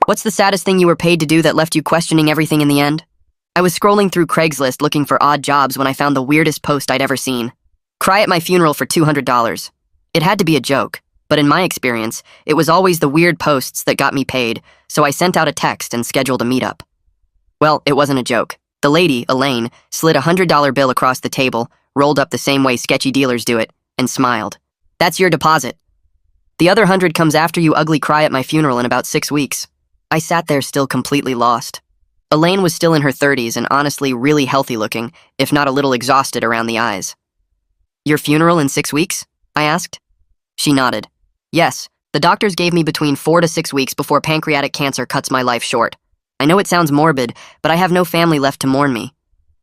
What's the saddest thing you were paid to do that left you questioning everything in the end? I was scrolling through Craigslist looking for odd jobs when I found the weirdest post I'd ever seen. Cry at my funeral for $200. It had to be a joke, but in my experience, it was always the weird posts that got me paid, so I sent out a text and scheduled a meetup. Well, it wasn't a joke. The lady, Elaine, slid a $100 bill across the table, rolled up the same way sketchy dealers do it, and smiled. That's your deposit. The other 100 comes after you ugly cry at my funeral in about 6 weeks. I sat there still completely lost. Elaine was still in her 30s and honestly really healthy looking, if not a little exhausted around the eyes. Your funeral in 6 weeks? I asked. She nodded. Yes, the doctors gave me between 4 to 6 weeks before pancreatic cancer cuts my life short. I know it sounds morbid, but I have no family left to mourn me.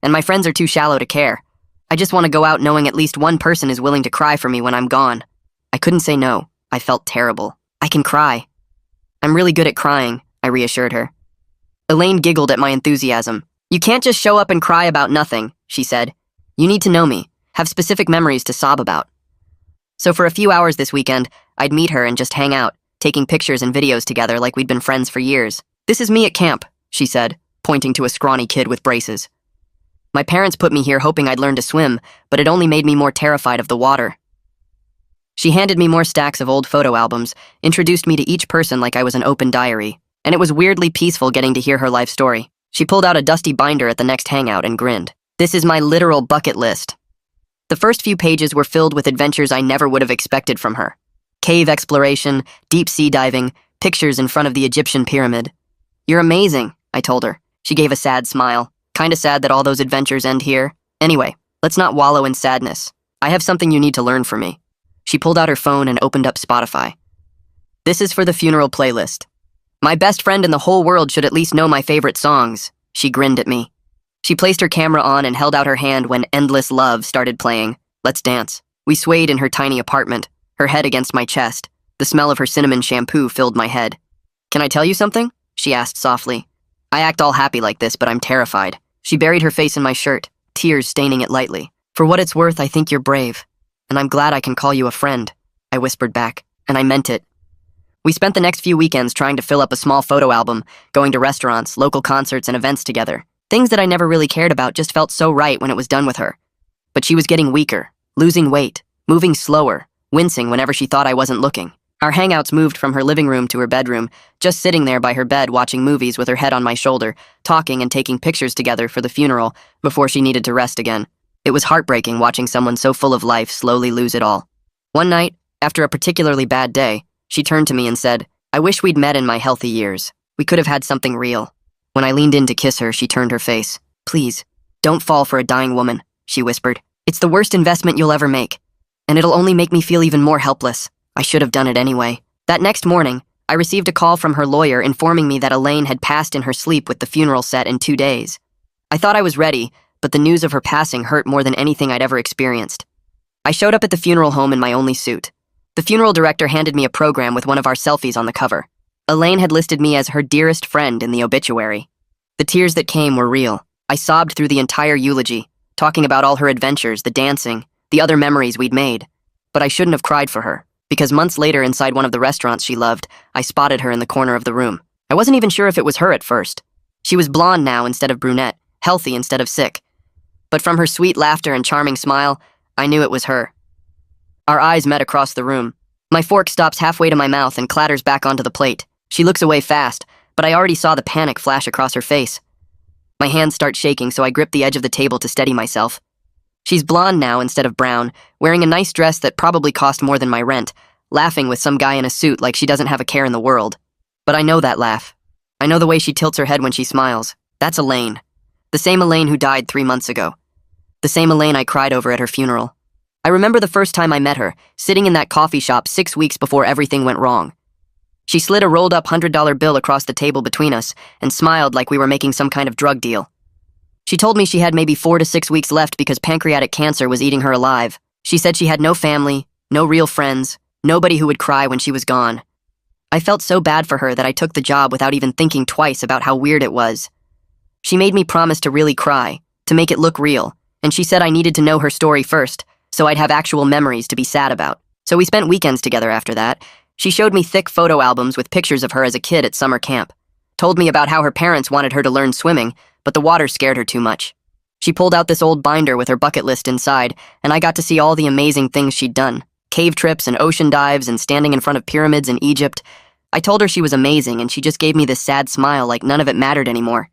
And my friends are too shallow to care. I just want to go out knowing at least one person is willing to cry for me when I'm gone. I couldn't say no. I felt terrible. I can cry. I'm really good at crying, I reassured her. Elaine giggled at my enthusiasm. You can't just show up and cry about nothing, she said. You need to know me, have specific memories to sob about. So for a few hours this weekend, I'd meet her and just hang out, taking pictures and videos together like we'd been friends for years. This is me at camp, she said, pointing to a scrawny kid with braces. My parents put me here hoping I'd learn to swim, but it only made me more terrified of the water. She handed me more stacks of old photo albums, introduced me to each person like I was an open diary, and it was weirdly peaceful getting to hear her life story. She pulled out a dusty binder at the next hangout and grinned. This is my literal bucket list. The first few pages were filled with adventures I never would have expected from her. Cave exploration, deep sea diving, pictures in front of the Egyptian pyramid. You're amazing, I told her. She gave a sad smile. Kinda sad that all those adventures end here. Anyway, let's not wallow in sadness. I have something you need to learn from me. She pulled out her phone and opened up Spotify. This is for the funeral playlist. My best friend in the whole world should at least know my favorite songs. She grinned at me. She placed her camera on and held out her hand when Endless Love started playing. Let's dance. We swayed in her tiny apartment, her head against my chest. The smell of her cinnamon shampoo filled my head. Can I tell you something? She asked softly. I act all happy like this, but I'm terrified. She buried her face in my shirt, tears staining it lightly. For what it's worth, I think you're brave. And I'm glad I can call you a friend, I whispered back, and I meant it. We spent the next few weekends trying to fill up a small photo album, going to restaurants, local concerts, and events together. Things that I never really cared about just felt so right when it was done with her. But she was getting weaker, losing weight, moving slower, wincing whenever she thought I wasn't looking. Our hangouts moved from her living room to her bedroom, just sitting there by her bed watching movies with her head on my shoulder, talking and taking pictures together for the funeral before she needed to rest again. It was heartbreaking watching someone so full of life slowly lose it all. One night, after a particularly bad day, she turned to me and said, I wish we'd met in my healthy years. We could have had something real. When I leaned in to kiss her, she turned her face. Please, don't fall for a dying woman, she whispered. It's the worst investment you'll ever make. And it'll only make me feel even more helpless. I should have done it anyway. That next morning, I received a call from her lawyer informing me that Elaine had passed in her sleep with the funeral set in 2 days. I thought I was ready, but the news of her passing hurt more than anything I'd ever experienced. I showed up at the funeral home in my only suit. The funeral director handed me a program with one of our selfies on the cover. Elaine had listed me as her dearest friend in the obituary. The tears that came were real. I sobbed through the entire eulogy, talking about all her adventures, the dancing, the other memories we'd made. But I shouldn't have cried for her, because months later inside one of the restaurants she loved, I spotted her in the corner of the room. I wasn't even sure if it was her at first. She was blonde now instead of brunette, healthy instead of sick. But from her sweet laughter and charming smile, I knew it was her. Our eyes met across the room. My fork stops halfway to my mouth and clatters back onto the plate. She looks away fast, but I already saw the panic flash across her face. My hands start shaking, so I grip the edge of the table to steady myself. She's blonde now instead of brown, wearing a nice dress that probably cost more than my rent, laughing with some guy in a suit like she doesn't have a care in the world. But I know that laugh. I know the way she tilts her head when she smiles. That's Elaine. The same Elaine who died 3 months ago. The same Elaine I cried over at her funeral. I remember the first time I met her, sitting in that coffee shop 6 weeks before everything went wrong. She slid a rolled-up $100 bill across the table between us and smiled like we were making some kind of drug deal. She told me she had maybe 4 to 6 weeks left because pancreatic cancer was eating her alive. She said she had no family, no real friends, nobody who would cry when she was gone. I felt so bad for her that I took the job without even thinking twice about how weird it was. She made me promise to really cry, to make it look real, and she said I needed to know her story first, so I'd have actual memories to be sad about. So we spent weekends together after that. She showed me thick photo albums with pictures of her as a kid at summer camp. told me about how her parents wanted her to learn swimming, but the water scared her too much. She pulled out this old binder with her bucket list inside, and I got to see all the amazing things she'd done. Cave trips and ocean dives and standing in front of pyramids in Egypt. I told her she was amazing, and she just gave me this sad smile like none of it mattered anymore.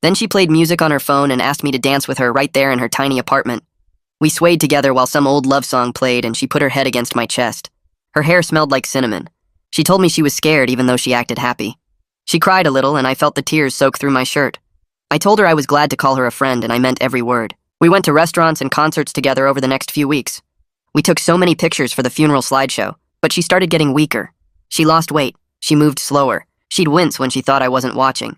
Then she played music on her phone and asked me to dance with her right there in her tiny apartment. We swayed together while some old love song played, and she put her head against my chest. Her hair smelled like cinnamon. She told me she was scared even though she acted happy. She cried a little, and I felt the tears soak through my shirt. I told her I was glad to call her a friend, and I meant every word. We went to restaurants and concerts together over the next few weeks. We took so many pictures for the funeral slideshow, but she started getting weaker. She lost weight. She moved slower. She'd wince when she thought I wasn't watching.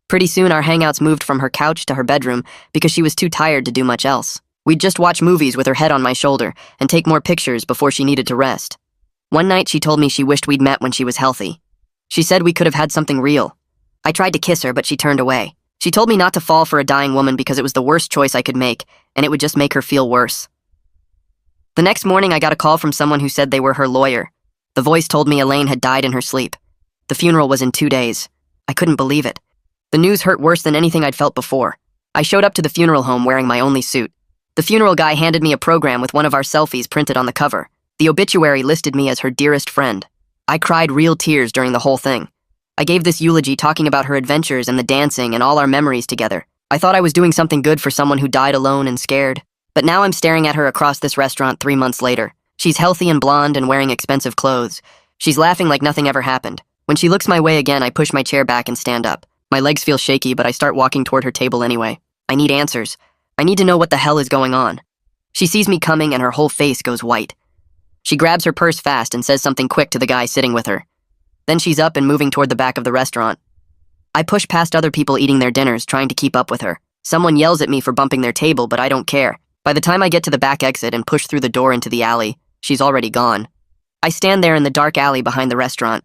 Pretty soon, our hangouts moved from her couch to her bedroom because she was too tired to do much else. We'd just watch movies with her head on my shoulder and take more pictures before she needed to rest. One night, she told me she wished we'd met when she was healthy. She said we could have had something real. I tried to kiss her, but she turned away. She told me not to fall for a dying woman because it was the worst choice I could make, and it would just make her feel worse. The next morning, I got a call from someone who said they were her lawyer. The voice told me Elaine had died in her sleep. The funeral was in 2 days. I couldn't believe it. The news hurt worse than anything I'd felt before. I showed up to the funeral home wearing my only suit. The funeral guy handed me a program with one of our selfies printed on the cover. The obituary listed me as her dearest friend. I cried real tears during the whole thing. I gave this eulogy talking about her adventures and the dancing and all our memories together. I thought I was doing something good for someone who died alone and scared. But now I'm staring at her across this restaurant 3 months later. She's healthy and blonde and wearing expensive clothes. She's laughing like nothing ever happened. When she looks my way again, I push my chair back and stand up. My legs feel shaky, but I start walking toward her table anyway. I need answers. I need to know what the hell is going on. She sees me coming and her whole face goes white. She grabs her purse fast and says something quick to the guy sitting with her. Then she's up and moving toward the back of the restaurant. I push past other people eating their dinners, trying to keep up with her. Someone yells at me for bumping their table, but I don't care. By the time I get to the back exit and push through the door into the alley, she's already gone. I stand there in the dark alley behind the restaurant.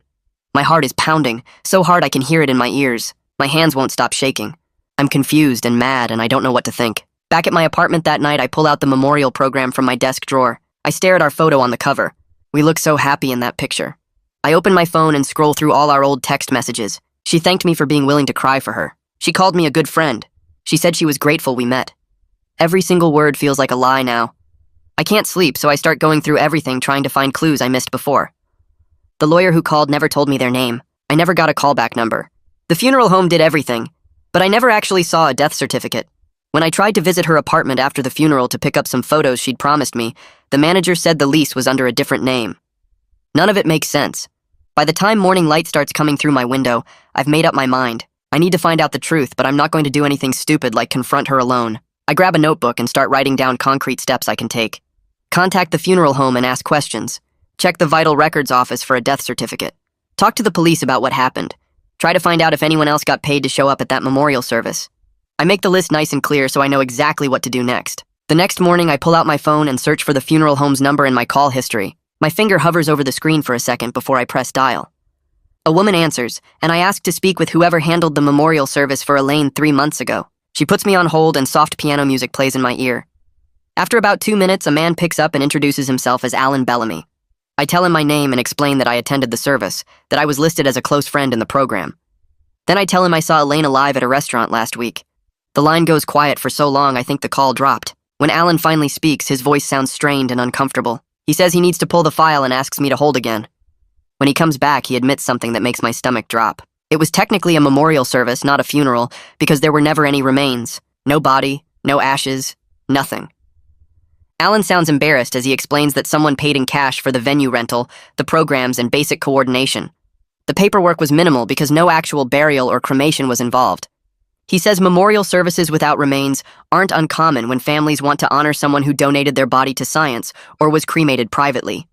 My heart is pounding, so hard I can hear it in my ears. My hands won't stop shaking. I'm confused and mad, and I don't know what to think. Back at my apartment that night, I pull out the memorial program from my desk drawer. I stare at our photo on the cover. We look so happy in that picture. I open my phone and scroll through all our old text messages. She thanked me for being willing to cry for her. She called me a good friend. She said she was grateful we met. Every single word feels like a lie now. I can't sleep, so I start going through everything trying to find clues I missed before. The lawyer who called never told me their name. I never got a callback number. The funeral home did everything, but I never actually saw a death certificate. When I tried to visit her apartment after the funeral to pick up some photos she'd promised me, the manager said the lease was under a different name. None of it makes sense. By the time morning light starts coming through my window, I've made up my mind. I need to find out the truth, but I'm not going to do anything stupid like confront her alone. I grab a notebook and start writing down concrete steps I can take. Contact the funeral home and ask questions. Check the vital records office for a death certificate. Talk to the police about what happened. Try to find out if anyone else got paid to show up at that memorial service. I make the list nice and clear so I know exactly what to do next. The next morning, I pull out my phone and search for the funeral home's number in my call history. My finger hovers over the screen for a second before I press dial. A woman answers, and I ask to speak with whoever handled the memorial service for Elaine 3 months ago. She puts me on hold and soft piano music plays in my ear. After about 2 minutes, a man picks up and introduces himself as Alan Bellamy. I tell him my name and explain that I attended the service, that I was listed as a close friend in the program. Then I tell him I saw Elaine alive at a restaurant last week. The line goes quiet for so long I think the call dropped. When Alan finally speaks, his voice sounds strained and uncomfortable. He says he needs to pull the file and asks me to hold again. When he comes back, he admits something that makes my stomach drop. It was technically a memorial service, not a funeral, because there were never any remains. No body, no ashes, nothing. Alan sounds embarrassed as he explains that someone paid in cash for the venue rental, the programs, and basic coordination. The paperwork was minimal because no actual burial or cremation was involved. He says memorial services without remains aren't uncommon when families want to honor someone who donated their body to science or was cremated privately.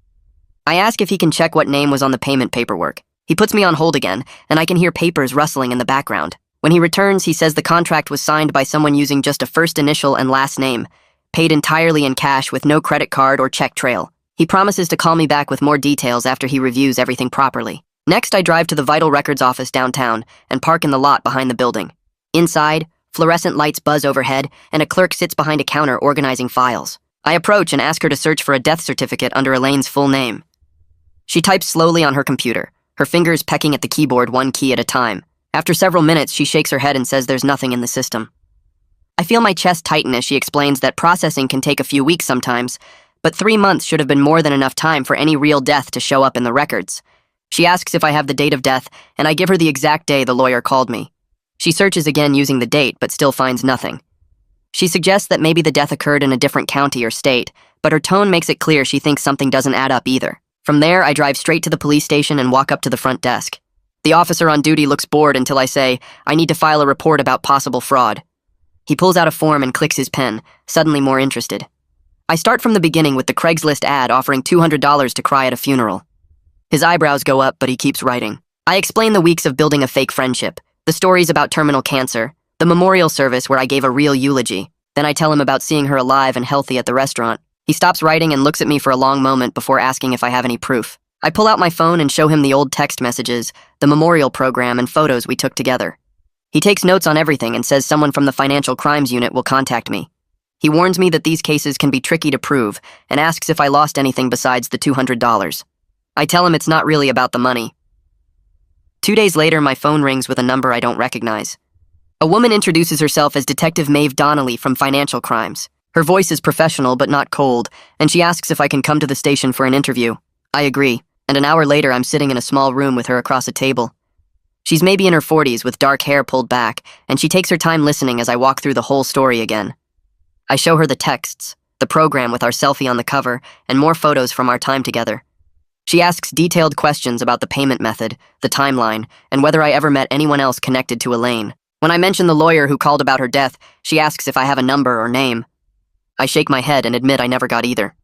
I ask if he can check what name was on the payment paperwork. He puts me on hold again, and I can hear papers rustling in the background. When he returns, he says the contract was signed by someone using just a first initial and last name, paid entirely in cash with no credit card or check trail. He promises to call me back with more details after he reviews everything properly. Next, I drive to the Vital Records office downtown and park in the lot behind the building. Inside, fluorescent lights buzz overhead, and a clerk sits behind a counter organizing files. I approach and ask her to search for a death certificate under Elaine's full name. She types slowly on her computer, her fingers pecking at the keyboard one key at a time. After several minutes, she shakes her head and says there's nothing in the system. I feel my chest tighten as she explains that processing can take a few weeks sometimes, but 3 months should have been more than enough time for any real death to show up in the records. She asks if I have the date of death, and I give her the exact day the lawyer called me. She searches again using the date, but still finds nothing. She suggests that maybe the death occurred in a different county or state, but her tone makes it clear she thinks something doesn't add up either. From there, I drive straight to the police station and walk up to the front desk. The officer on duty looks bored until I say, I need to file a report about possible fraud. He pulls out a form and clicks his pen, suddenly more interested. I start from the beginning with the Craigslist ad offering $200 to cry at a funeral. His eyebrows go up, but he keeps writing. I explain the weeks of building a fake friendship, the stories about terminal cancer, the memorial service where I gave a real eulogy. Then I tell him about seeing her alive and healthy at the restaurant. He stops writing and looks at me for a long moment before asking if I have any proof. I pull out my phone and show him the old text messages, the memorial program, and photos we took together. He takes notes on everything and says someone from the Financial Crimes Unit will contact me. He warns me that these cases can be tricky to prove and asks if I lost anything besides the $200. I tell him it's not really about the money. 2 days later, my phone rings with a number I don't recognize. A woman introduces herself as Detective Maeve Donnelly from Financial Crimes. Her voice is professional but not cold, and she asks if I can come to the station for an interview. I agree, and an hour later I'm sitting in a small room with her across a table. She's maybe in her 40s with dark hair pulled back, and she takes her time listening as I walk through the whole story again. I show her the texts, the program with our selfie on the cover, and more photos from our time together. She asks detailed questions about the payment method, the timeline, and whether I ever met anyone else connected to Elaine. When I mention the lawyer who called about her death, she asks if I have a number or name. I shake my head and admit I never got either.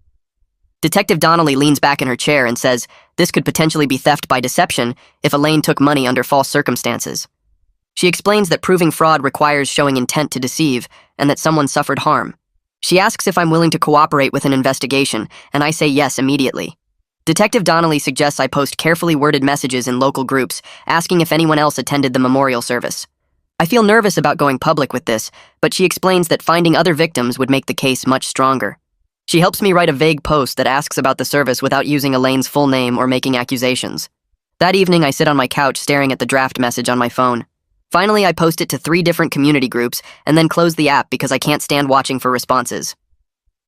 Detective Donnelly leans back in her chair and says this could potentially be theft by deception if Elaine took money under false circumstances. She explains that proving fraud requires showing intent to deceive and that someone suffered harm. She asks if I'm willing to cooperate with an investigation, and I say yes immediately. Detective Donnelly suggests I post carefully worded messages in local groups asking if anyone else attended the memorial service. I feel nervous about going public with this, but she explains that finding other victims would make the case much stronger. She helps me write a vague post that asks about the service without using Elaine's full name or making accusations. That evening, I sit on my couch staring at the draft message on my phone. Finally, I post it to 3 different community groups and then close the app because I can't stand watching for responses.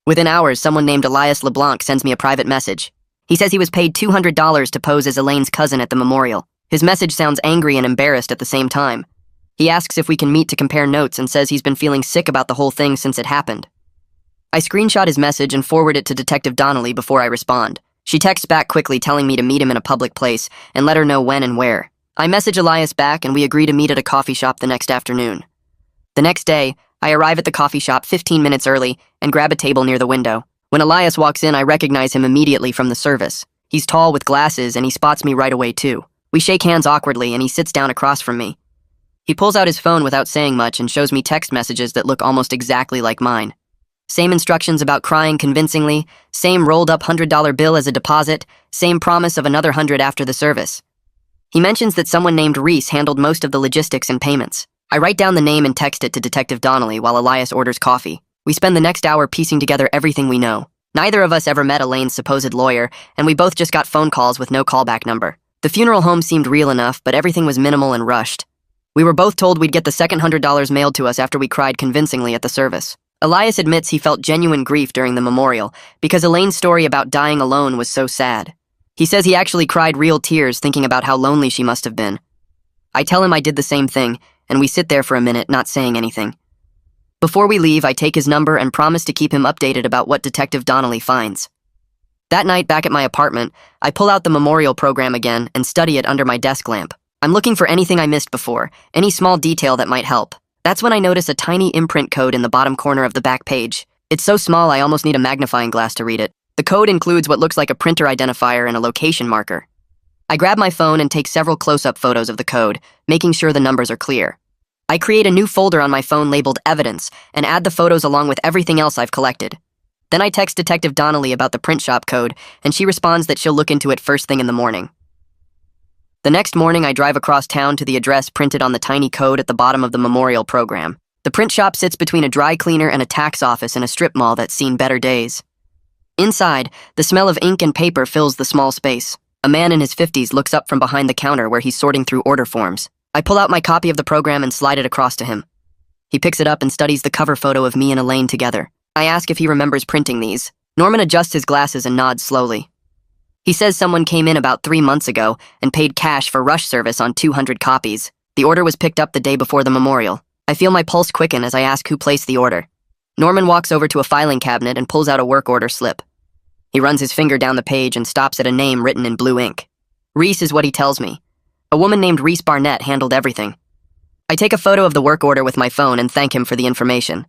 Within hours, someone named Elias LeBlanc sends me a private message. He says he was paid $200 to pose as Elaine's cousin at the memorial. His message sounds angry and embarrassed at the same time. He asks if we can meet to compare notes and says he's been feeling sick about the whole thing since it happened. I screenshot his message and forward it to Detective Donnelly before I respond. She texts back quickly telling me to meet him in a public place and let her know when and where. I message Elias back and we agree to meet at a coffee shop the next afternoon. The next day, I arrive at the coffee shop 15 minutes early and grab a table near the window. When Elias walks in, I recognize him immediately from the service. He's tall with glasses and he spots me right away too. We shake hands awkwardly and he sits down across from me. He pulls out his phone without saying much and shows me text messages that look almost exactly like mine. Same instructions about crying convincingly, same rolled up $100 bill as a deposit, same promise of another $100 after the service. He mentions that someone named Reese handled most of the logistics and payments. I write down the name and text it to Detective Donnelly while Elias orders coffee. We spend the next hour piecing together everything we know. Neither of us ever met Elaine's supposed lawyer, and we both just got phone calls with no callback number. The funeral home seemed real enough, but everything was minimal and rushed. We were both told we'd get the second $100 mailed to us after we cried convincingly at the service. Elias admits he felt genuine grief during the memorial because Elaine's story about dying alone was so sad. He says he actually cried real tears thinking about how lonely she must have been. I tell him I did the same thing, and we sit there for a minute not saying anything. Before we leave, I take his number and promise to keep him updated about what Detective Donnelly finds. That night, back at my apartment, I pull out the memorial program again and study it under my desk lamp. I'm looking for anything I missed before, any small detail that might help. That's when I notice a tiny imprint code in the bottom corner of the back page. It's so small I almost need a magnifying glass to read it. The code includes what looks like a printer identifier and a location marker. I grab my phone and take several close-up photos of the code, making sure the numbers are clear. I create a new folder on my phone labeled Evidence and add the photos along with everything else I've collected. Then I text Detective Donnelly about the print shop code, and she responds that she'll look into it first thing in the morning. The next morning, I drive across town to the address printed on the tiny code at the bottom of the memorial program. The print shop sits between a dry cleaner and a tax office in a strip mall that's seen better days. Inside, the smell of ink and paper fills the small space. A man in his 50s looks up from behind the counter where he's sorting through order forms. I pull out my copy of the program and slide it across to him. He picks it up and studies the cover photo of me and Elaine together. I ask if he remembers printing these. Norman adjusts his glasses and nods slowly. He says someone came in about 3 months ago and paid cash for rush service on 200 copies. The order was picked up the day before the memorial. I feel my pulse quicken as I ask who placed the order. Norman walks over to a filing cabinet and pulls out a work order slip. He runs his finger down the page and stops at a name written in blue ink. Reese is what he tells me. A woman named Reese Barnett handled everything. I take a photo of the work order with my phone and thank him for the information.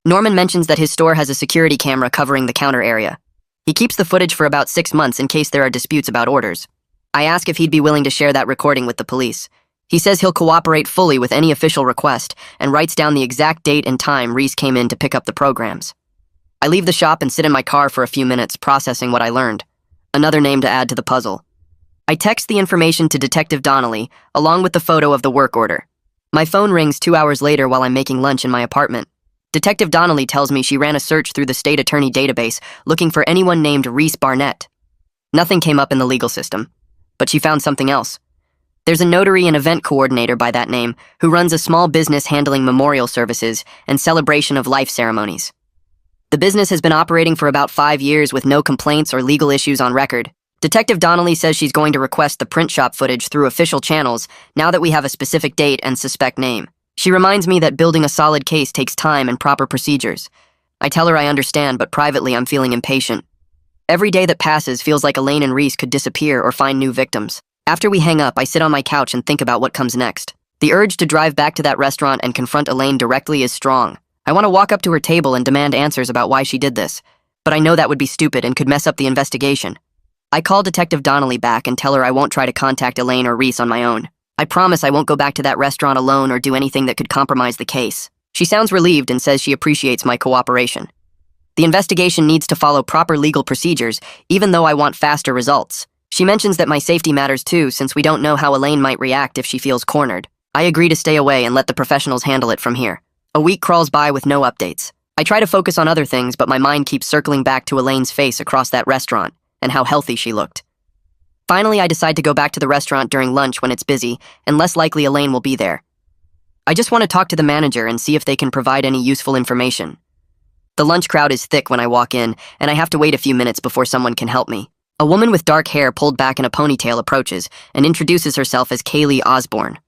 Norman mentions that his store has a security camera covering the counter area. He keeps the footage for about 6 months in case there are disputes about orders. I ask if he'd be willing to share that recording with the police. He says he'll cooperate fully with any official request and writes down the exact date and time Reese came in to pick up the programs. I leave the shop and sit in my car for a few minutes, processing what I learned. Another name to add to the puzzle. I text the information to Detective Donnelly, along with the photo of the work order. My phone rings 2 hours later while I'm making lunch in my apartment. Detective Donnelly tells me she ran a search through the state attorney database looking for anyone named Reese Barnett. Nothing came up in the legal system, but she found something else. There's a notary and event coordinator by that name who runs a small business handling memorial services and celebration of life ceremonies. The business has been operating for about 5 years with no complaints or legal issues on record. Detective Donnelly says she's going to request the print shop footage through official channels now that we have a specific date and suspect name. She reminds me that building a solid case takes time and proper procedures. I tell her I understand, but privately I'm feeling impatient. Every day that passes feels like Elaine and Reese could disappear or find new victims. After we hang up, I sit on my couch and think about what comes next. The urge to drive back to that restaurant and confront Elaine directly is strong. I want to walk up to her table and demand answers about why she did this, but I know that would be stupid and could mess up the investigation. I call Detective Donnelly back and tell her I won't try to contact Elaine or Reese on my own. I promise I won't go back to that restaurant alone or do anything that could compromise the case. She sounds relieved and says she appreciates my cooperation. The investigation needs to follow proper legal procedures, even though I want faster results. She mentions that my safety matters too, since we don't know how Elaine might react if she feels cornered. I agree to stay away and let the professionals handle it from here. A week crawls by with no updates. I try to focus on other things, but my mind keeps circling back to Elaine's face across that restaurant and how healthy she looked. Finally, I decide to go back to the restaurant during lunch when it's busy, and less likely Elaine will be there. I just want to talk to the manager and see if they can provide any useful information. The lunch crowd is thick when I walk in, and I have to wait a few minutes before someone can help me. A woman with dark hair pulled back in a ponytail approaches and introduces herself as Kaylee Osborne.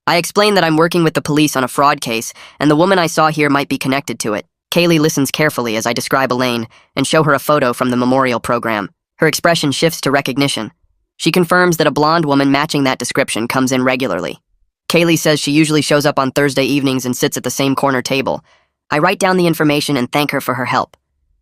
I explain that I'm working with the police on a fraud case, and the woman I saw here might be connected to it. Kaylee listens carefully as I describe Elaine and show her a photo from the memorial program. Her expression shifts to recognition. She confirms that a blonde woman matching that description comes in regularly. Kaylee says she usually shows up on Thursday evenings and sits at the same corner table. I write down the information and thank her for her help.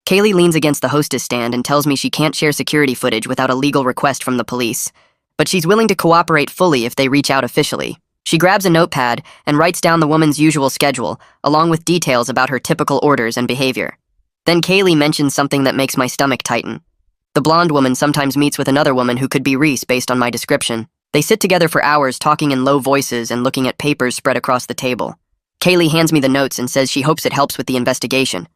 Kaylee leans against the hostess stand and tells me she can't share security footage without a legal request from the police, but she's willing to cooperate fully if they reach out officially. She grabs a notepad and writes down the woman's usual schedule, along with details about her typical orders and behavior. Then Kaylee mentions something that makes my stomach tighten. The blonde woman sometimes meets with another woman who could be Reese based on my description. They sit together for hours talking in low voices and looking at papers spread across the table. Kaylee hands me the notes and says she hopes it helps with the investigation.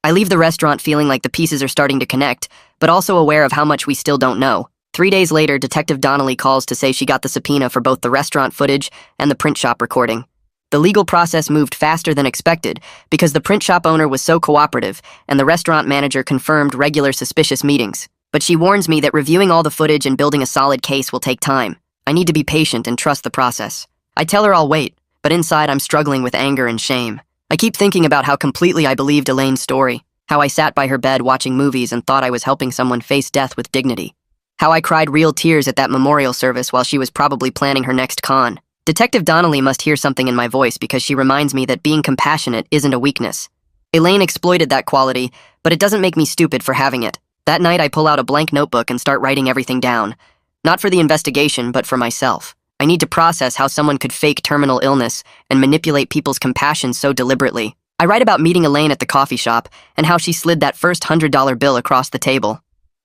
I leave the restaurant feeling like the pieces are starting to connect, but also aware of how much we still don't know. 3 days later, Detective Donnelly calls to say she got the subpoena for both the restaurant footage and the print shop recording. The legal process moved faster than expected because the print shop owner was so cooperative and the restaurant manager confirmed regular suspicious meetings. But she warns me that reviewing all the footage and building a solid case will take time. I need to be patient and trust the process. I tell her I'll wait, but inside I'm struggling with anger and shame. I keep thinking about how completely I believed Elaine's story, how I sat by her bed watching movies and thought I was helping someone face death with dignity, how I cried real tears at that memorial service while she was probably planning her next con. Detective Donnelly must hear something in my voice because she reminds me that being compassionate isn't a weakness. Elaine exploited that quality, but it doesn't make me stupid for having it. That night, I pull out a blank notebook and start writing everything down. Not for the investigation, but for myself. I need to process how someone could fake terminal illness and manipulate people's compassion so deliberately. I write about meeting Elaine at the coffee shop and how she slid that first $100 bill across the table.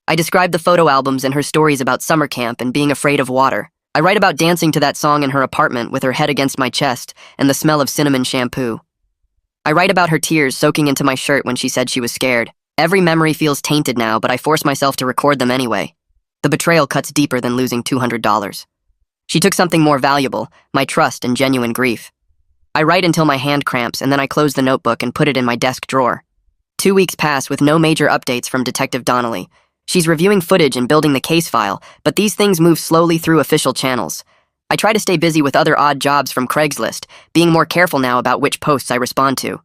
I describe the photo albums and her stories about summer camp and being afraid of water. I write about dancing to that song in her apartment with her head against my chest and the smell of cinnamon shampoo. I write about her tears soaking into my shirt when she said she was scared. Every memory feels tainted now, but I force myself to record them anyway. The betrayal cuts deeper than losing $200. She took something more valuable, my trust and genuine grief. I write until my hand cramps, and then I close the notebook and put it in my desk drawer. 2 weeks pass with no major updates from Detective Donnelly. She's reviewing footage and building the case file, but these things move slowly through official channels. I try to stay busy with other odd jobs from Craigslist, being more careful now about which posts I respond to.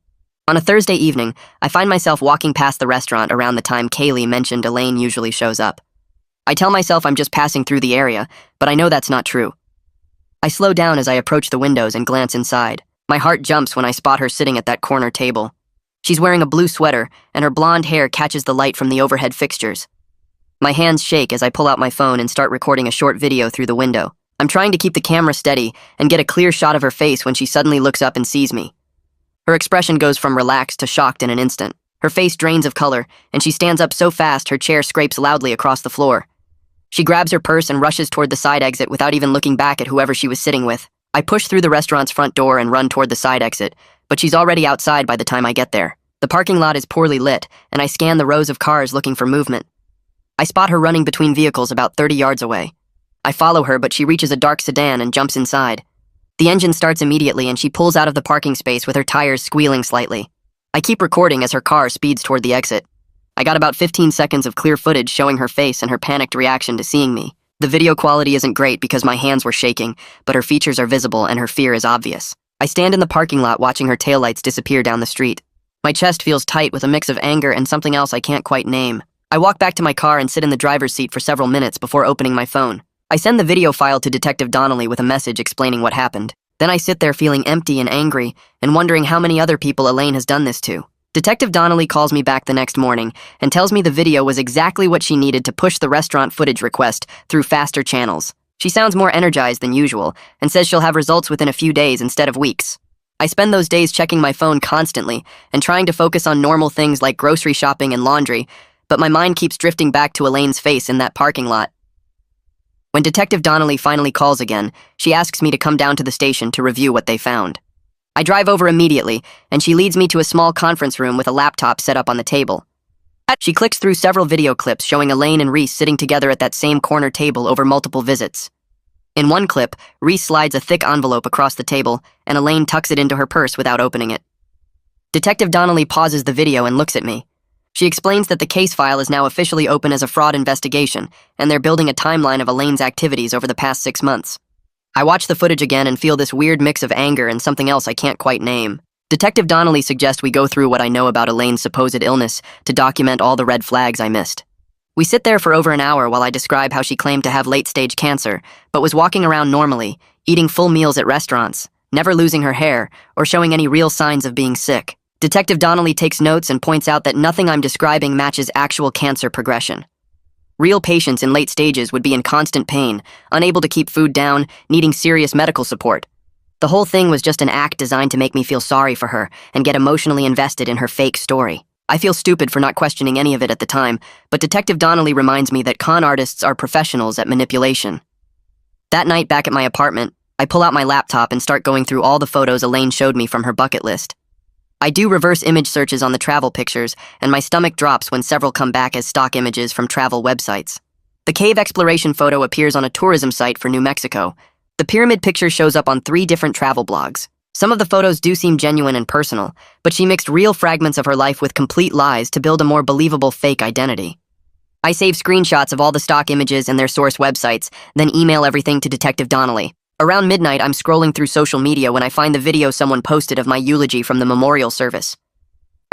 On a Thursday evening, I find myself walking past the restaurant around the time Kaylee mentioned Elaine usually shows up. I tell myself I'm just passing through the area, but I know that's not true. I slow down as I approach the windows and glance inside. My heart jumps when I spot her sitting at that corner table. She's wearing a blue sweater, and her blonde hair catches the light from the overhead fixtures. My hands shake as I pull out my phone and start recording a short video through the window. I'm trying to keep the camera steady and get a clear shot of her face when she suddenly looks up and sees me. Her expression goes from relaxed to shocked in an instant. Her face drains of color, and she stands up so fast her chair scrapes loudly across the floor. She grabs her purse and rushes toward the side exit without even looking back at whoever she was sitting with. I push through the restaurant's front door and run toward the side exit, but she's already outside by the time I get there. The parking lot is poorly lit, and I scan the rows of cars looking for movement. I spot her running between vehicles about 30 yards away. I follow her, but she reaches a dark sedan and jumps inside. The engine starts immediately, and she pulls out of the parking space with her tires squealing slightly. I keep recording as her car speeds toward the exit. I got about 15 seconds of clear footage showing her face and her panicked reaction to seeing me. The video quality isn't great because my hands were shaking, but her features are visible and her fear is obvious. I stand in the parking lot watching her taillights disappear down the street. My chest feels tight with a mix of anger and something else I can't quite name. I walk back to my car and sit in the driver's seat for several minutes before opening my phone. I send the video file to Detective Donnelly with a message explaining what happened. Then I sit there feeling empty and angry and wondering how many other people Elaine has done this to. Detective Donnelly calls me back the next morning and tells me the video was exactly what she needed to push the restaurant footage request through faster channels. She sounds more energized than usual and says she'll have results within a few days instead of weeks. I spend those days checking my phone constantly and trying to focus on normal things like grocery shopping and laundry, but my mind keeps drifting back to Elaine's face in that parking lot. When Detective Donnelly finally calls again, she asks me to come down to the station to review what they found. I drive over immediately, and she leads me to a small conference room with a laptop set up on the table. She clicks through several video clips showing Elaine and Reese sitting together at that same corner table over multiple visits. In one clip, Reese slides a thick envelope across the table, and Elaine tucks it into her purse without opening it. Detective Donnelly pauses the video and looks at me. She explains that the case file is now officially open as a fraud investigation, and they're building a timeline of Elaine's activities over the past 6 months. I watch the footage again and feel this weird mix of anger and something else I can't quite name. Detective Donnelly suggests we go through what I know about Elaine's supposed illness to document all the red flags I missed. We sit there for over an hour while I describe how she claimed to have late-stage cancer, but was walking around normally, eating full meals at restaurants, never losing her hair, or showing any real signs of being sick. Detective Donnelly takes notes and points out that nothing I'm describing matches actual cancer progression. Real patients in late stages would be in constant pain, unable to keep food down, needing serious medical support. The whole thing was just an act designed to make me feel sorry for her and get emotionally invested in her fake story. I feel stupid for not questioning any of it at the time, but Detective Donnelly reminds me that con artists are professionals at manipulation. That night back at my apartment, I pull out my laptop and start going through all the photos Elaine showed me from her bucket list. I do reverse image searches on the travel pictures, and my stomach drops when several come back as stock images from travel websites. The cave exploration photo appears on a tourism site for New Mexico. The pyramid picture shows up on 3 different travel blogs. Some of the photos do seem genuine and personal, but she mixed real fragments of her life with complete lies to build a more believable fake identity. I save screenshots of all the stock images and their source websites, then email everything to Detective Donnelly. Around midnight, I'm scrolling through social media when I find the video someone posted of my eulogy from the memorial service.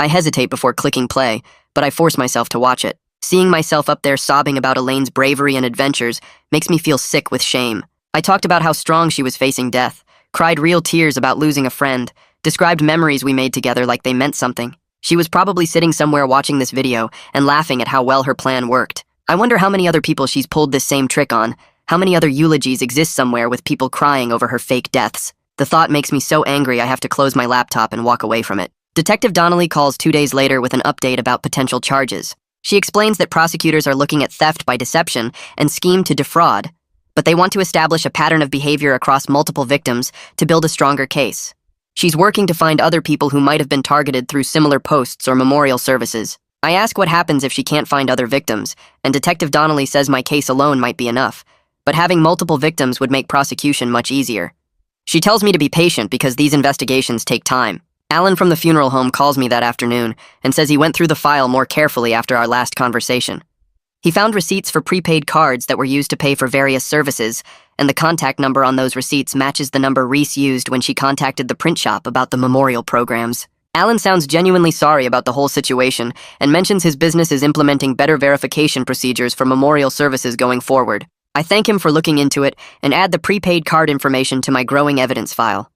I hesitate before clicking play, but I force myself to watch it. Seeing myself up there sobbing about Elaine's bravery and adventures makes me feel sick with shame. I talked about how strong she was facing death, cried real tears about losing a friend, described memories we made together like they meant something. She was probably sitting somewhere watching this video and laughing at how well her plan worked. I wonder how many other people she's pulled this same trick on. How many other eulogies exist somewhere with people crying over her fake deaths? The thought makes me so angry I have to close my laptop and walk away from it. Detective Donnelly calls 2 days later with an update about potential charges. She explains that prosecutors are looking at theft by deception and scheme to defraud, but they want to establish a pattern of behavior across multiple victims to build a stronger case. She's working to find other people who might have been targeted through similar posts or memorial services. I ask what happens if she can't find other victims, and Detective Donnelly says my case alone might be enough. but having multiple victims would make prosecution much easier. She tells me to be patient because these investigations take time. Alan from the funeral home calls me that afternoon and says he went through the file more carefully after our last conversation. He found receipts for prepaid cards that were used to pay for various services, and the contact number on those receipts matches the number Reese used when she contacted the print shop about the memorial programs. Alan sounds genuinely sorry about the whole situation and mentions his business is implementing better verification procedures for memorial services going forward. I thank him for looking into it and add the prepaid card information to my growing evidence file.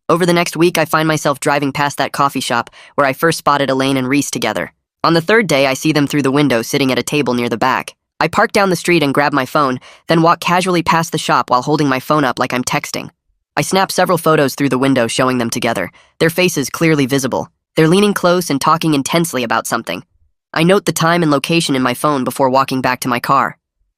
Over the next week, I find myself driving past that coffee shop where I first spotted Elaine and Reese together. On the third day, I see them through the window sitting at a table near the back. I park down the street and grab my phone, then walk casually past the shop while holding my phone up like I'm texting. I snap several photos through the window showing them together, their faces clearly visible. They're leaning close and talking intensely about something. I note the time and location in my phone before walking back to my car.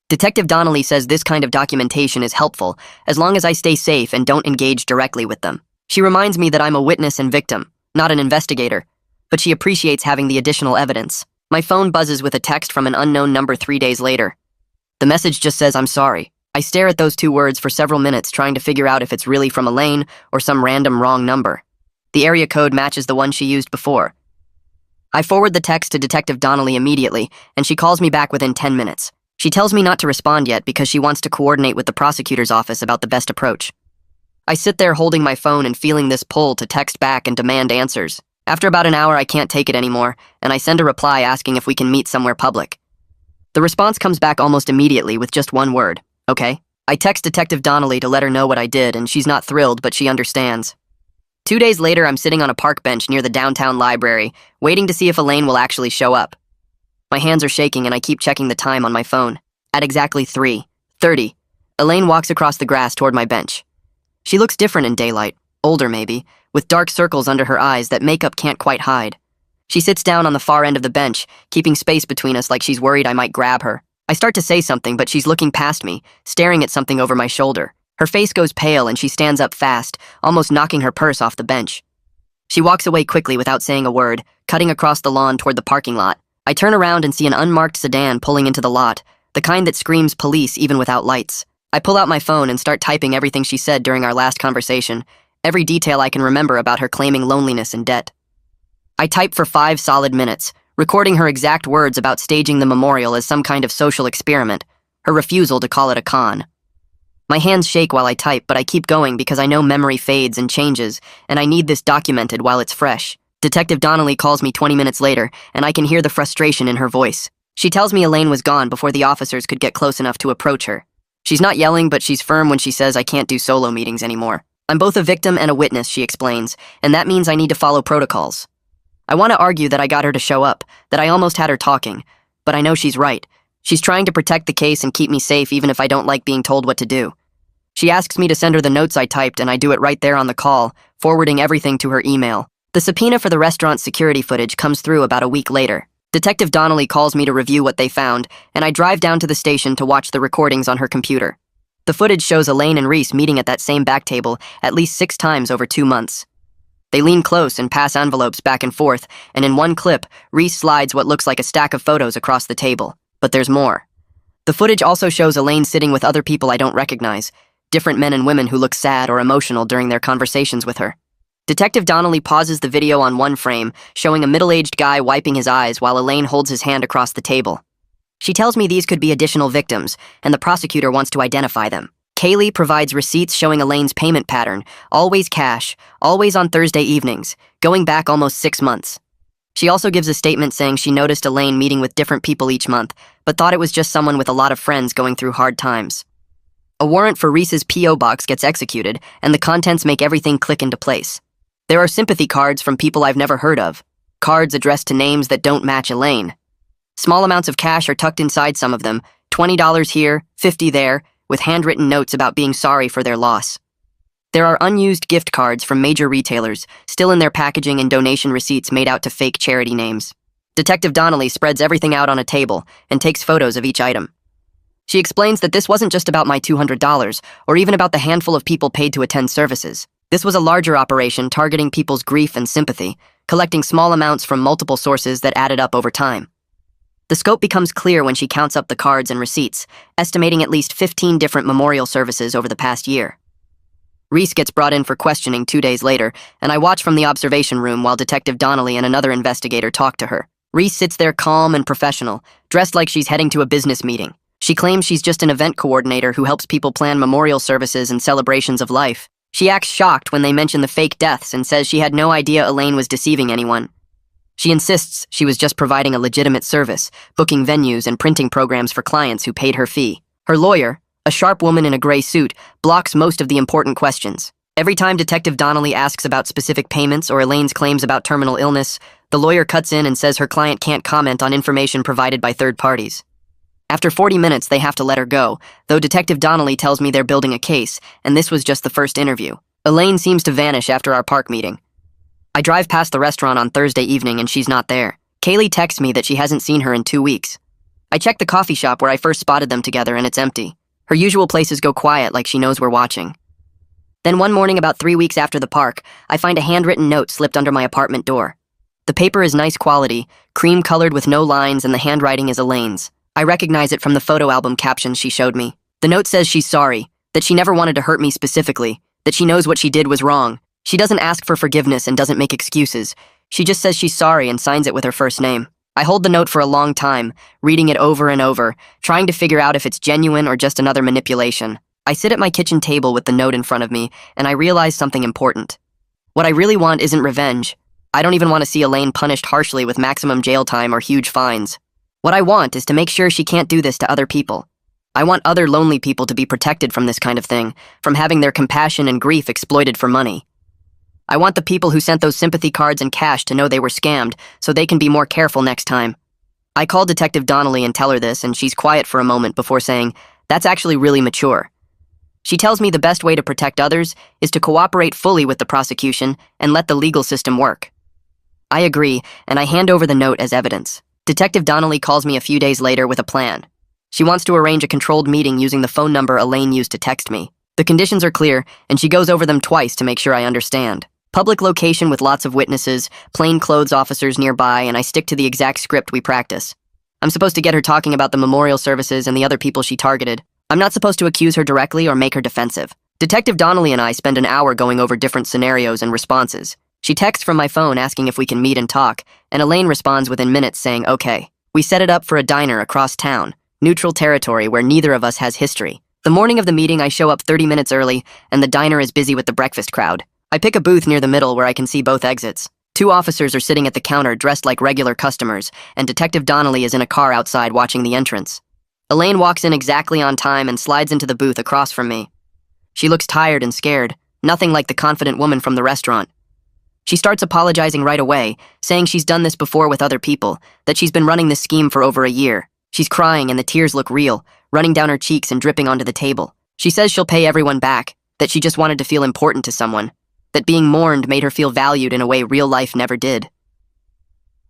Detective Donnelly says this kind of documentation is helpful as long as I stay safe and don't engage directly with them. She reminds me that I'm a witness and victim, not an investigator, but she appreciates having the additional evidence. My phone buzzes with a text from an unknown number 3 days later. The message just says, "I'm sorry." I stare at those 2 words for several minutes trying to figure out if it's really from Elaine or some random wrong number. The area code matches the one she used before. I forward the text to Detective Donnelly immediately, and she calls me back within 10 minutes. She tells me not to respond yet because she wants to coordinate with the prosecutor's office about the best approach. I sit there holding my phone and feeling this pull to text back and demand answers. After about an hour, I can't take it anymore, and I send a reply asking if we can meet somewhere public. The response comes back almost immediately with just one word, "Okay." I text Detective Donnelly to let her know what I did, and she's not thrilled, but she understands. 2 days later, I'm sitting on a park bench near the downtown library, waiting to see if Elaine will actually show up. My hands are shaking, and I keep checking the time on my phone. At exactly 3:30, Elaine walks across the grass toward my bench. She looks different in daylight, older maybe, with dark circles under her eyes that makeup can't quite hide. She sits down on the far end of the bench, keeping space between us like she's worried I might grab her. I start to say something, but she's looking past me, staring at something over my shoulder. Her face goes pale and she stands up fast, almost knocking her purse off the bench. She walks away quickly without saying a word, cutting across the lawn toward the parking lot. I turn around and see an unmarked sedan pulling into the lot, the kind that screams police even without lights. I pull out my phone and start typing everything she said during our last conversation, every detail I can remember about her claiming loneliness and debt. I type for 5 solid minutes, recording her exact words about staging the memorial as some kind of social experiment, her refusal to call it a con. My hands shake while I type, but I keep going because I know memory fades and changes, and I need this documented while it's fresh. Detective Donnelly calls me 20 minutes later, and I can hear the frustration in her voice. She tells me Elaine was gone before the officers could get close enough to approach her. She's not yelling, but she's firm when she says I can't do solo meetings anymore. I'm both a victim and a witness, she explains, and that means I need to follow protocols. I want to argue that I got her to show up, that I almost had her talking, but I know she's right. She's trying to protect the case and keep me safe even if I don't like being told what to do. She asks me to send her the notes I typed, and I do it right there on the call, forwarding everything to her email. The subpoena for the restaurant's security footage comes through about a week later. Detective Donnelly calls me to review what they found, and I drive down to the station to watch the recordings on her computer. The footage shows Elaine and Reese meeting at that same back table at least 6 times over 2 months. They lean close and pass envelopes back and forth, and in one clip, Reese slides what looks like a stack of photos across the table. But there's more. The footage also shows Elaine sitting with other people I don't recognize, different men and women who look sad or emotional during their conversations with her. Detective Donnelly pauses the video on one frame, showing a middle-aged guy wiping his eyes while Elaine holds his hand across the table. She tells me these could be additional victims, and the prosecutor wants to identify them. Kaylee provides receipts showing Elaine's payment pattern, always cash, always on Thursday evenings, going back almost 6 months. She also gives a statement saying she noticed Elaine meeting with different people each month, but thought it was just someone with a lot of friends going through hard times. A warrant for Reese's P.O. box gets executed, and the contents make everything click into place. There are sympathy cards from people I've never heard of, cards addressed to names that don't match Elaine. Small amounts of cash are tucked inside some of them, $20 here, $50 there, with handwritten notes about being sorry for their loss. There are unused gift cards from major retailers, still in their packaging and donation receipts made out to fake charity names. Detective Donnelly spreads everything out on a table and takes photos of each item. She explains that this wasn't just about my $200, or even about the handful of people paid to attend services. This was a larger operation targeting people's grief and sympathy, collecting small amounts from multiple sources that added up over time. The scope becomes clear when she counts up the cards and receipts, estimating at least 15 different memorial services over the past year. Reese gets brought in for questioning 2 days later, and I watch from the observation room while Detective Donnelly and another investigator talk to her. Reese sits there calm and professional, dressed like she's heading to a business meeting. She claims she's just an event coordinator who helps people plan memorial services and celebrations of life. She acts shocked when they mention the fake deaths and says she had no idea Elaine was deceiving anyone. She insists she was just providing a legitimate service, booking venues and printing programs for clients who paid her fee. Her lawyer, a sharp woman in a gray suit, blocks most of the important questions. Every time Detective Donnelly asks about specific payments or Elaine's claims about terminal illness, the lawyer cuts in and says her client can't comment on information provided by third parties. After 40 minutes, they have to let her go, though Detective Donnelly tells me they're building a case, and this was just the first interview. Elaine seems to vanish after our park meeting. I drive past the restaurant on Thursday evening and she's not there. Kaylee texts me that she hasn't seen her in 2 weeks. I check the coffee shop where I first spotted them together and it's empty. Her usual places go quiet like she knows we're watching. Then one morning about 3 weeks after the park, I find a handwritten note slipped under my apartment door. The paper is nice quality, cream-colored with no lines, and the handwriting is Elaine's. I recognize it from the photo album captions she showed me. The note says she's sorry, that she never wanted to hurt me specifically, that she knows what she did was wrong. She doesn't ask for forgiveness and doesn't make excuses. She just says she's sorry and signs it with her first name. I hold the note for a long time, reading it over and over, trying to figure out if it's genuine or just another manipulation. I sit at my kitchen table with the note in front of me, and I realize something important. What I really want isn't revenge. I don't even want to see Elaine punished harshly with maximum jail time or huge fines. What I want is to make sure she can't do this to other people. I want other lonely people to be protected from this kind of thing, from having their compassion and grief exploited for money. I want the people who sent those sympathy cards and cash to know they were scammed, so they can be more careful next time. I call Detective Donnelly and tell her this, and she's quiet for a moment before saying, "That's actually really mature." She tells me the best way to protect others is to cooperate fully with the prosecution and let the legal system work. I agree, and I hand over the note as evidence. Detective Donnelly calls me a few days later with a plan. She wants to arrange a controlled meeting using the phone number Elaine used to text me. The conditions are clear, and she goes over them twice to make sure I understand. Public location with lots of witnesses, plainclothes officers nearby, and I stick to the exact script we practice. I'm supposed to get her talking about the memorial services and the other people she targeted. I'm not supposed to accuse her directly or make her defensive. Detective Donnelly and I spend an hour going over different scenarios and responses. She texts from my phone asking if we can meet and talk, and Elaine responds within minutes saying, "Okay." We set it up for a diner across town, neutral territory where neither of us has history. The morning of the meeting, I show up 30 minutes early, and the diner is busy with the breakfast crowd. I pick a booth near the middle where I can see both exits. 2 officers are sitting at the counter dressed like regular customers, and Detective Donnelly is in a car outside watching the entrance. Elaine walks in exactly on time and slides into the booth across from me. She looks tired and scared, nothing like the confident woman from the restaurant. She starts apologizing right away, saying she's done this before with other people, that she's been running this scheme for over a year. She's crying and the tears look real, running down her cheeks and dripping onto the table. She says she'll pay everyone back, that she just wanted to feel important to someone, that being mourned made her feel valued in a way real life never did.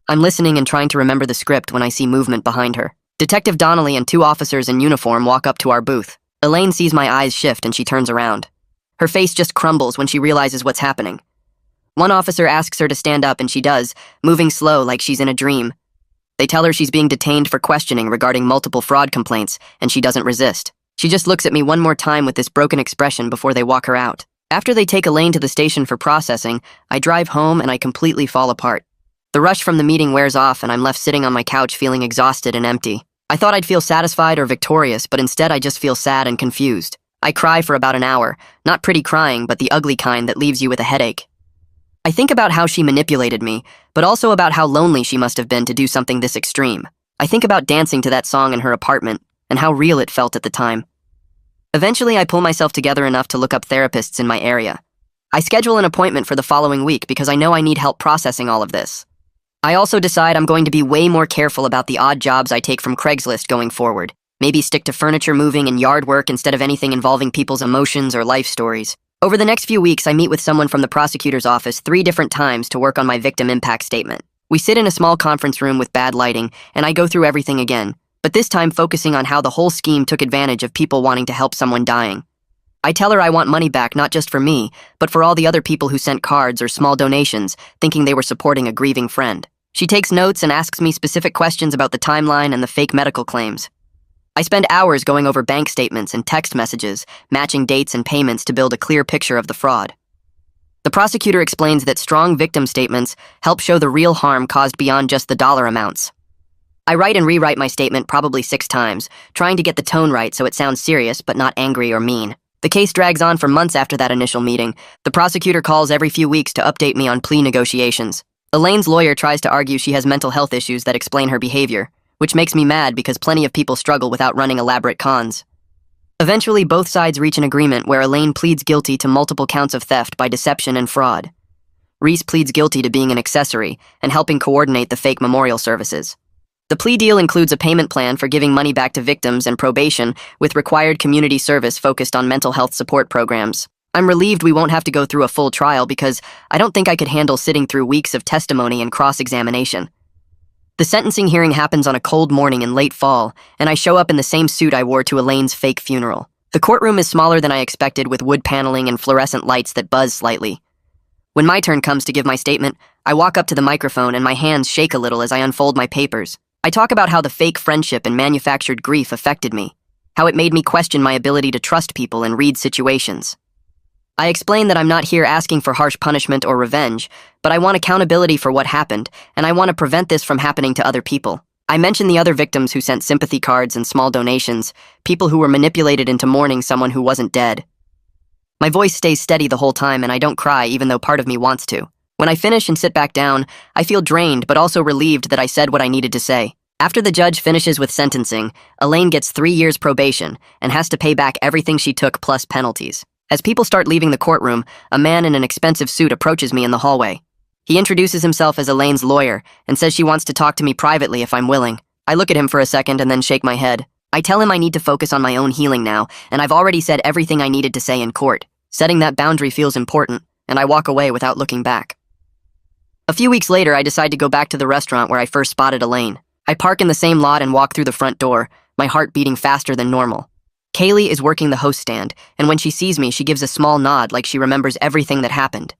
I'm listening and trying to remember the script when I see movement behind her. Detective Donnelly and 2 officers in uniform walk up to our booth. Elaine sees my eyes shift and she turns around. Her face just crumbles when she realizes what's happening. One officer asks her to stand up and she does, moving slow like she's in a dream. They tell her she's being detained for questioning regarding multiple fraud complaints, and she doesn't resist. She just looks at me one more time with this broken expression before they walk her out. After they take Elaine to the station for processing, I drive home and I completely fall apart. The rush from the meeting wears off and I'm left sitting on my couch feeling exhausted and empty. I thought I'd feel satisfied or victorious, but instead I just feel sad and confused. I cry for about an hour, not pretty crying, but the ugly kind that leaves you with a headache. I think about how she manipulated me, but also about how lonely she must have been to do something this extreme. I think about dancing to that song in her apartment, and how real it felt at the time. Eventually, I pull myself together enough to look up therapists in my area. I schedule an appointment for the following week because I know I need help processing all of this. I also decide I'm going to be way more careful about the odd jobs I take from Craigslist going forward. Maybe stick to furniture moving and yard work instead of anything involving people's emotions or life stories. Over the next few weeks, I meet with someone from the prosecutor's office 3 different times to work on my victim impact statement. We sit in a small conference room with bad lighting, and I go through everything again, but this time focusing on how the whole scheme took advantage of people wanting to help someone dying. I tell her I want money back not just for me, but for all the other people who sent cards or small donations, thinking they were supporting a grieving friend. She takes notes and asks me specific questions about the timeline and the fake medical claims. I spend hours going over bank statements and text messages, matching dates and payments to build a clear picture of the fraud. The prosecutor explains that strong victim statements help show the real harm caused beyond just the dollar amounts. I write and rewrite my statement probably 6 times, trying to get the tone right so it sounds serious but not angry or mean. The case drags on for months after that initial meeting. The prosecutor calls every few weeks to update me on plea negotiations. Elaine's lawyer tries to argue she has mental health issues that explain her behavior, which makes me mad because plenty of people struggle without running elaborate cons. Eventually, both sides reach an agreement where Elaine pleads guilty to multiple counts of theft by deception and fraud. Reese pleads guilty to being an accessory and helping coordinate the fake memorial services. The plea deal includes a payment plan for giving money back to victims and probation with required community service focused on mental health support programs. I'm relieved we won't have to go through a full trial because I don't think I could handle sitting through weeks of testimony and cross-examination. The sentencing hearing happens on a cold morning in late fall, and I show up in the same suit I wore to Elaine's fake funeral. The courtroom is smaller than I expected with wood paneling and fluorescent lights that buzz slightly. When my turn comes to give my statement, I walk up to the microphone and my hands shake a little as I unfold my papers. I talk about how the fake friendship and manufactured grief affected me, how it made me question my ability to trust people and read situations. I explain that I'm not here asking for harsh punishment or revenge, but I want accountability for what happened, and I want to prevent this from happening to other people. I mention the other victims who sent sympathy cards and small donations, people who were manipulated into mourning someone who wasn't dead. My voice stays steady the whole time and I don't cry even though part of me wants to. When I finish and sit back down, I feel drained but also relieved that I said what I needed to say. After the judge finishes with sentencing, Elaine gets 3 years probation and has to pay back everything she took plus penalties. As people start leaving the courtroom, a man in an expensive suit approaches me in the hallway. He introduces himself as Elaine's lawyer and says she wants to talk to me privately if I'm willing. I look at him for a second and then shake my head. I tell him I need to focus on my own healing now, and I've already said everything I needed to say in court. Setting that boundary feels important, and I walk away without looking back. A few weeks later, I decide to go back to the restaurant where I first spotted Elaine. I park in the same lot and walk through the front door, my heart beating faster than normal. Kaylee is working the host stand, and when she sees me, she gives a small nod like she remembers everything that happened.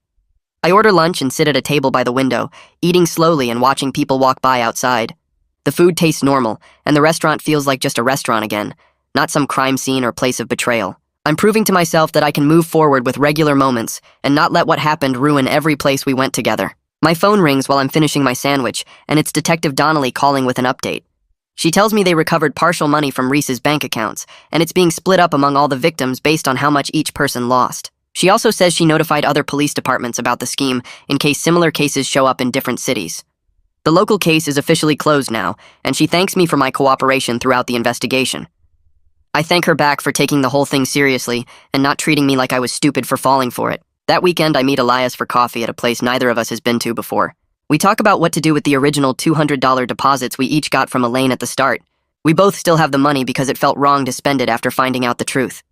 I order lunch and sit at a table by the window, eating slowly and watching people walk by outside. The food tastes normal, and the restaurant feels like just a restaurant again, not some crime scene or place of betrayal. I'm proving to myself that I can move forward with regular moments and not let what happened ruin every place we went together. My phone rings while I'm finishing my sandwich, and it's Detective Donnelly calling with an update. She tells me they recovered partial money from Reese's bank accounts, and it's being split up among all the victims based on how much each person lost. She also says she notified other police departments about the scheme in case similar cases show up in different cities. The local case is officially closed now, and she thanks me for my cooperation throughout the investigation. I thank her back for taking the whole thing seriously and not treating me like I was stupid for falling for it. That weekend, I meet Elias for coffee at a place neither of us has been to before. We talk about what to do with the original $200 deposits we each got from Elaine at the start. We both still have the money because it felt wrong to spend it after finding out the truth.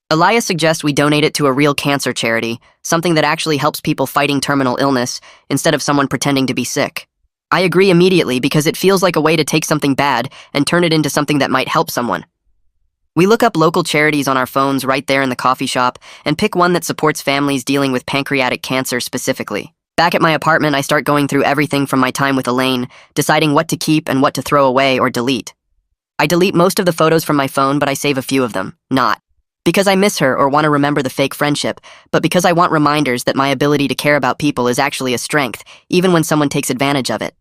Elias suggests we donate it to a real cancer charity, something that actually helps people fighting terminal illness instead of someone pretending to be sick. I agree immediately because it feels like a way to take something bad and turn it into something that might help someone. We look up local charities on our phones right there in the coffee shop and pick one that supports families dealing with pancreatic cancer specifically. Back at my apartment, I start going through everything from my time with Elaine, deciding what to keep and what to throw away or delete. I delete most of the photos from my phone, but I save a few of them. Not because I miss her or want to remember the fake friendship, but because I want reminders that my ability to care about people is actually a strength, even when someone takes advantage of it.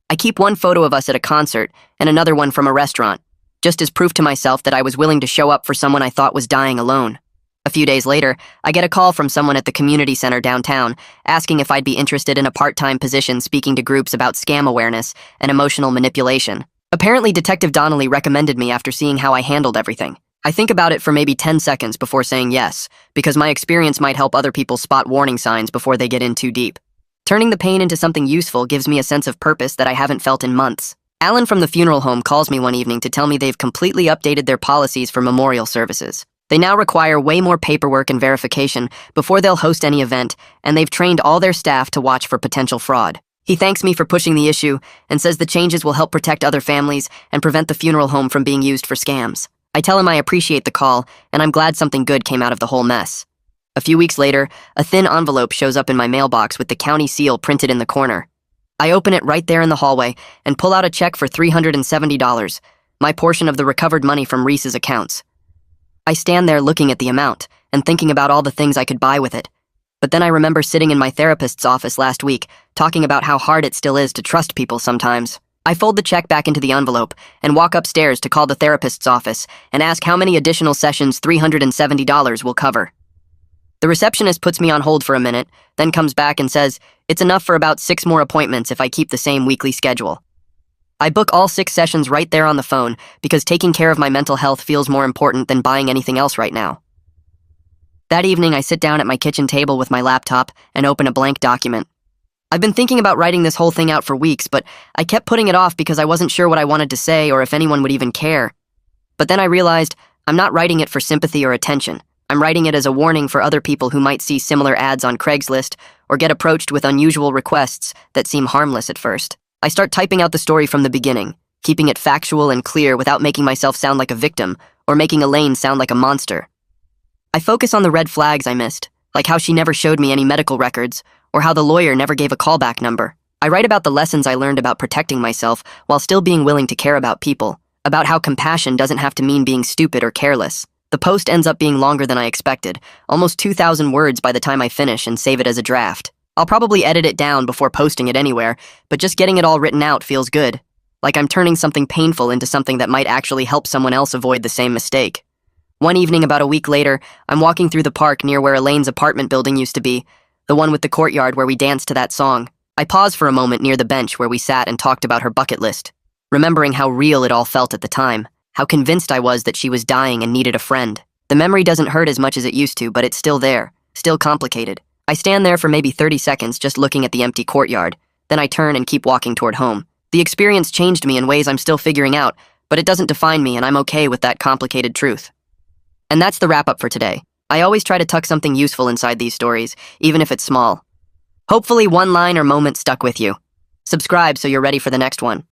I keep one photo of us at a concert and another one from a restaurant, just as proof to myself that I was willing to show up for someone I thought was dying alone. A few days later, I get a call from someone at the community center downtown, asking if I'd be interested in a part-time position speaking to groups about scam awareness and emotional manipulation. Apparently, Detective Donnelly recommended me after seeing how I handled everything. I think about it for maybe 10 seconds before saying yes, because my experience might help other people spot warning signs before they get in too deep. Turning the pain into something useful gives me a sense of purpose that I haven't felt in months. Alan from the funeral home calls me one evening to tell me they've completely updated their policies for memorial services. They now require way more paperwork and verification before they'll host any event, and they've trained all their staff to watch for potential fraud. He thanks me for pushing the issue and says the changes will help protect other families and prevent the funeral home from being used for scams. I tell him I appreciate the call, and I'm glad something good came out of the whole mess. A few weeks later, a thin envelope shows up in my mailbox with the county seal printed in the corner. I open it right there in the hallway and pull out a check for $370, my portion of the recovered money from Reese's accounts. I stand there looking at the amount and thinking about all the things I could buy with it. But then I remember sitting in my therapist's office last week, talking about how hard it still is to trust people sometimes. I fold the check back into the envelope and walk upstairs to call the therapist's office and ask how many additional sessions $370 will cover. The receptionist puts me on hold for a minute, then comes back and says it's enough for about 6 more appointments if I keep the same weekly schedule. I book all 6 sessions right there on the phone because taking care of my mental health feels more important than buying anything else right now. That evening, I sit down at my kitchen table with my laptop and open a blank document. I've been thinking about writing this whole thing out for weeks, but I kept putting it off because I wasn't sure what I wanted to say or if anyone would even care. But then I realized I'm not writing it for sympathy or attention. I'm writing it as a warning for other people who might see similar ads on Craigslist or get approached with unusual requests that seem harmless at first. I start typing out the story from the beginning, keeping it factual and clear without making myself sound like a victim or making Elaine sound like a monster. I focus on the red flags I missed, like how she never showed me any medical records, or how the lawyer never gave a callback number. I write about the lessons I learned about protecting myself while still being willing to care about people, about how compassion doesn't have to mean being stupid or careless. The post ends up being longer than I expected, almost 2,000 words by the time I finish and save it as a draft. I'll probably edit it down before posting it anywhere, but just getting it all written out feels good, like I'm turning something painful into something that might actually help someone else avoid the same mistake. One evening about a week later, I'm walking through the park near where Elaine's apartment building used to be, the one with the courtyard where we danced to that song. I pause for a moment near the bench where we sat and talked about her bucket list, remembering how real it all felt at the time, how convinced I was that she was dying and needed a friend. The memory doesn't hurt as much as it used to, but it's still there, still complicated. I stand there for maybe 30 seconds just looking at the empty courtyard, then I turn and keep walking toward home. The experience changed me in ways I'm still figuring out, but it doesn't define me and I'm okay with that complicated truth. And that's the wrap-up for today. I always try to tuck something useful inside these stories, even if it's small. Hopefully one line or moment stuck with you. Subscribe so you're ready for the next one.